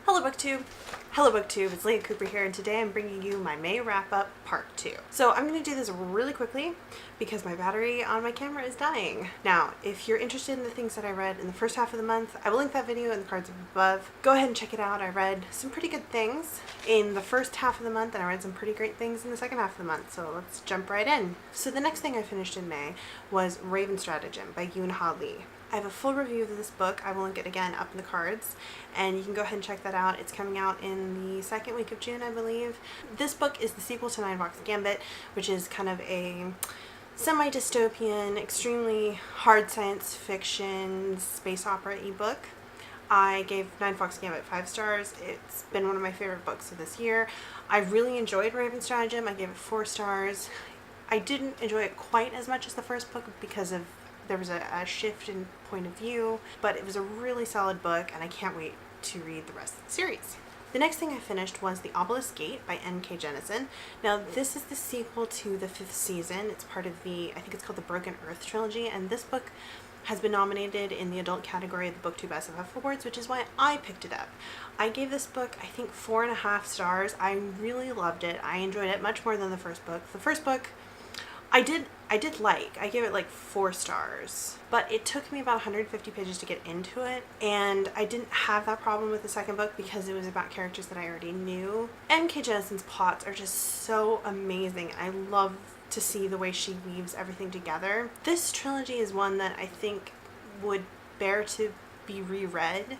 Hello BookTube! Hello BookTube, it's Leah Cooper here, and today I'm bringing you my May wrap-up part 2. So I'm going to do this really quickly because my battery on my camera is dying. Now, if you're interested in the things that I read in the first half of the month, I will link that video in the cards above. Go ahead and check it out. I read some pretty good things in the first half of the month, and I read some pretty great things in the second half of the month, so let's jump right in. So the next thing I finished in May was Stratagem by Yoon Ha Lee. I have a full review of this book. I will link it again up in the cards, and you can go ahead and check that out. It's coming out in the second week of June, I believe. This book is the sequel to Nine Fox Gambit, which is kind of a semi-dystopian, extremely hard science fiction space opera ebook. I gave Nine Fox Gambit 5 stars. It's been one of my favorite books of this year. I really enjoyed Stratagem. I gave it 4 stars. I didn't enjoy it quite as much as the first book because there was a shift in point of view, but it was a really solid book, and I can't wait to read the rest of the series. The next thing I finished was The Obelisk Gate by N.K. Jemisin. Now, this is the sequel to the 5th season. It's part of the, I think it's called the Broken Earth trilogy, and this book has been nominated in the adult category of the BookTube SFF Awards, which is why I picked it up. I gave this book, I think, 4.5 stars. I really loved it. I enjoyed it much more than the first book. The first book, I did like. I gave it like 4 stars, but it took me about 150 pages to get into it, and I didn't have that problem with the second book because it was about characters that I already knew. N.K. Jemisin's plots are just so amazing. I love to see the way she weaves everything together. This trilogy is one that I think would bear to be reread,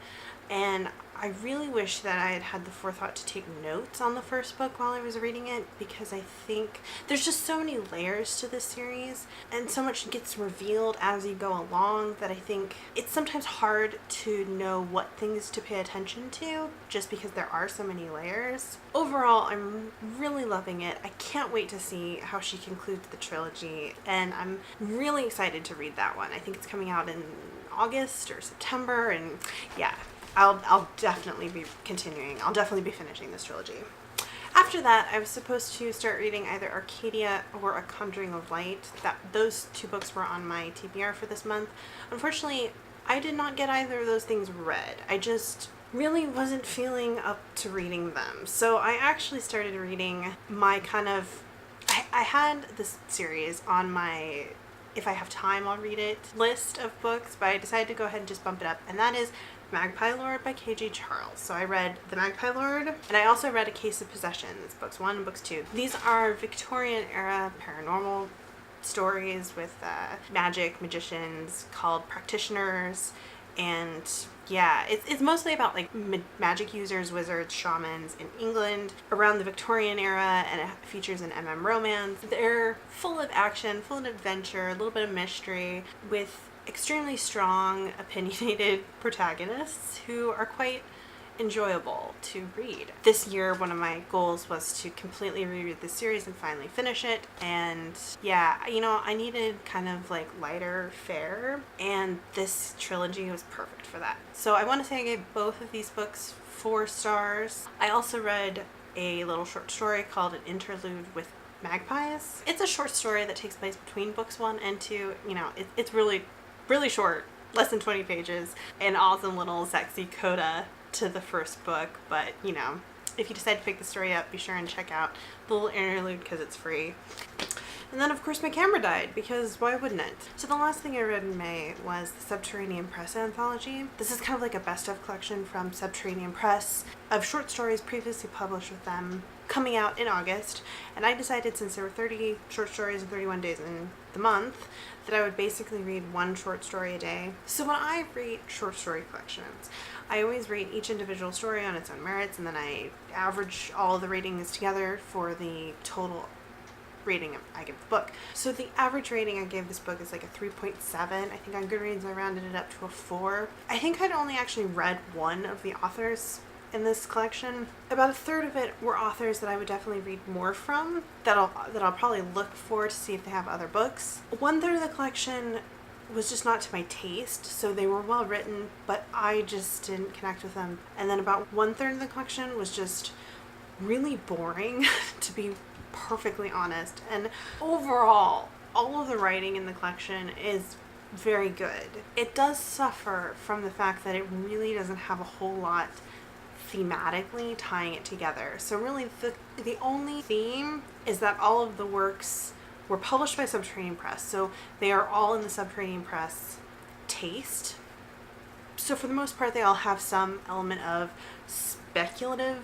and I really wish that I had had the forethought to take notes on the first book while I was reading it, because I think there's just so many layers to this series and so much gets revealed as you go along that I think it's sometimes hard to know what things to pay attention to just because there are so many layers. Overall, I'm really loving it. I can't wait to see how she concludes the trilogy, and I'm really excited to read that one. I think it's coming out in August or September, and yeah. I'll definitely be continuing. I'll definitely be finishing this trilogy. After that, I was supposed to start reading either Arcadia or A Conjuring of Light. Those 2 books were on my TBR for this month. Unfortunately, I did not get either of those things read. I just really wasn't feeling up to reading them. So I actually started reading my I had this series on my if I have time I'll read it list of books, but I decided to go ahead and just bump it up, and that is Magpie Lord by K.J. Charles. So I read The Magpie Lord, and I also read A Case of Possession. It's books 1 and books 2. These are Victorian era paranormal stories with magic, magicians called practitioners, and yeah, it's mostly about like magic users, wizards, shamans in England around the Victorian era, and it features an romance. They're full of action, full of adventure, a little bit of mystery, with extremely strong, opinionated protagonists who are quite enjoyable to read. This year, one of my goals was to completely reread this series and finally finish it, and yeah, I needed kind of like lighter fare, and this trilogy was perfect for that. So I want to say I gave both of these books 4 stars. I also read a little short story called An Interlude with Magpies. It's a short story that takes place between books 1 and 2. It's really short, less than 20 pages, an awesome little sexy coda to the first book, but if you decide to pick the story up, be sure and check out the little interlude because it's free. And then of course my camera died, because why wouldn't it? So the last thing I read in May was the Subterranean Press anthology. This is kind of like a best of collection from Subterranean Press of short stories previously published with them, coming out in August, and I decided, since there were 30 short stories and 31 days in the month, that I would basically read 1 short story a day. So when I rate short story collections, I always rate each individual story on its own merits, and then I average all the ratings together for the total rating I give the book. So the average rating I gave this book is like a 3.7. I think on Goodreads I rounded it up to a 4. I think I'd only actually read 1 of the authors in this collection. About a third of it were authors that I would definitely read more from, that I'll probably look for to see if they have other books. 1/3 of the collection was just not to my taste, so they were well written, but I just didn't connect with them. And then about 1/3 of the collection was just really boring, to be perfectly honest. And overall, all of the writing in the collection is very good. It does suffer from the fact that it really doesn't have a whole lot thematically tying it together. So really the only theme is that all of the works were published by Subterranean Press. So they are all in the Subterranean Press taste. So for the most part, they all have some element of speculativeness.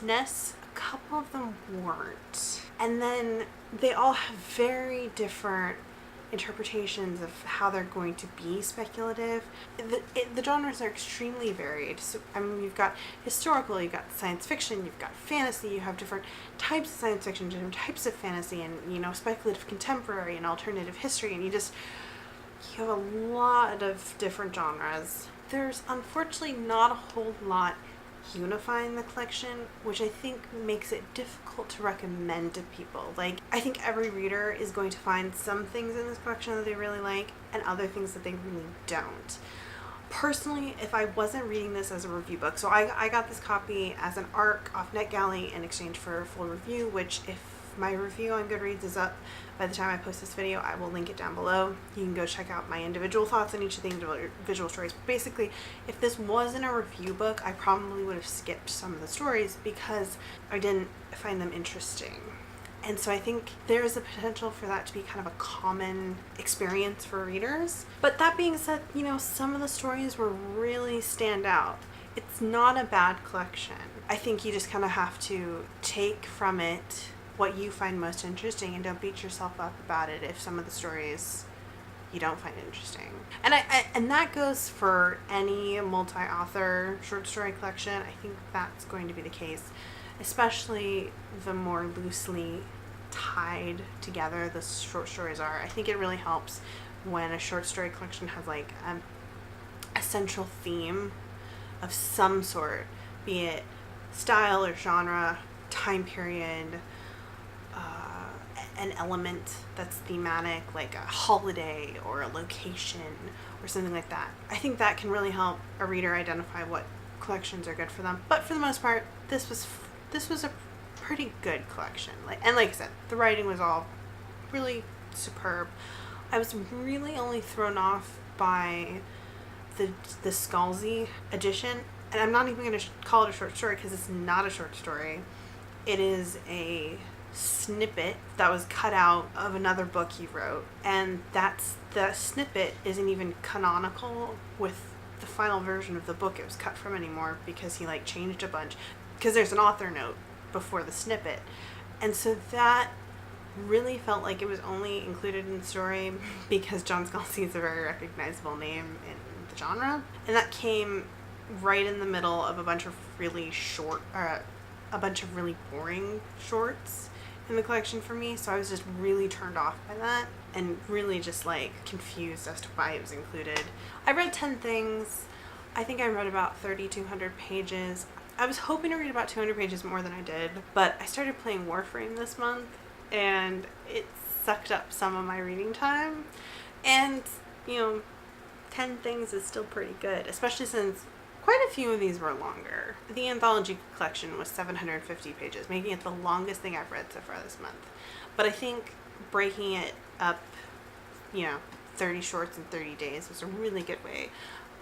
A couple of them weren't. And then they all have very different interpretations of how they're going to be speculative. The genres are extremely varied. So, I mean, you've got historical, you've got science fiction, you've got fantasy, you have different types of science fiction, different types of fantasy, and, you know, speculative contemporary and alternative history, and you have a lot of different genres. There's unfortunately not a whole lot unifying the collection, which I think makes it difficult to recommend to people. Like, I think every reader is going to find some things in this collection that they really like and other things that they really don't. Personally, if I wasn't reading this as a review book, so I got this copy as an ARC off NetGalley in exchange for a full review, which if my review on Goodreads is up by the time I post this video, I will link it down below. You can go check out my individual thoughts on each of the individual stories. But basically, if this wasn't a review book, I probably would have skipped some of the stories because I didn't find them interesting. And so I think there's a potential for that to be kind of a common experience for readers. But that being said, you know, some of the stories were really stand out. It's not a bad collection. I think you just kind of have to take from it what you find most interesting and don't beat yourself up about it if some of the stories you don't find interesting. And and that goes for any multi-author short story collection. I think that's going to be the case, especially the more loosely tied together the short stories are. I think it really helps when a short story collection has like a central theme of some sort, be it style or genre, time period, an element that's thematic, like a holiday or a location or something like that. I think that can really help a reader identify what collections are good for them. But for the most part, this was a pretty good collection. Like I said, the writing was all really superb. I was really only thrown off by the Scalzi edition, and I'm not even going to call it a short story because it's not a short story. It is a snippet that was cut out of another book he wrote, and the snippet isn't even canonical with the final version of the book it was cut from anymore, because he like changed a bunch, because there's an author note before the snippet, and so that really felt like it was only included in the story because John Scalzi is a very recognizable name in the genre, and that came right in the middle of a bunch of really boring shorts in the collection for me, so I was just really turned off by that and really just like confused as to why it was included. I read 10 things. I think I read about 3,200 pages. I was hoping to read about 200 pages more than I did, but I started playing Warframe this month and it sucked up some of my reading time, and you know, 10 things is still pretty good, especially since quite a few of these were longer. The anthology collection was 750 pages, making it the longest thing I've read so far this month. But I think breaking it up, 30 shorts in 30 days was a really good way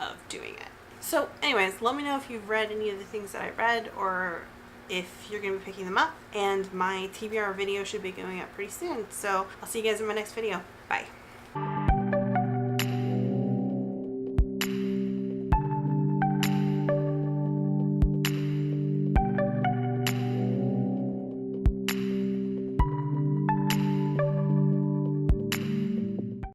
of doing it. So anyways, let me know if you've read any of the things that I read or if you're going to be picking them up. And my TBR video should be going up pretty soon. So I'll see you guys in my next video.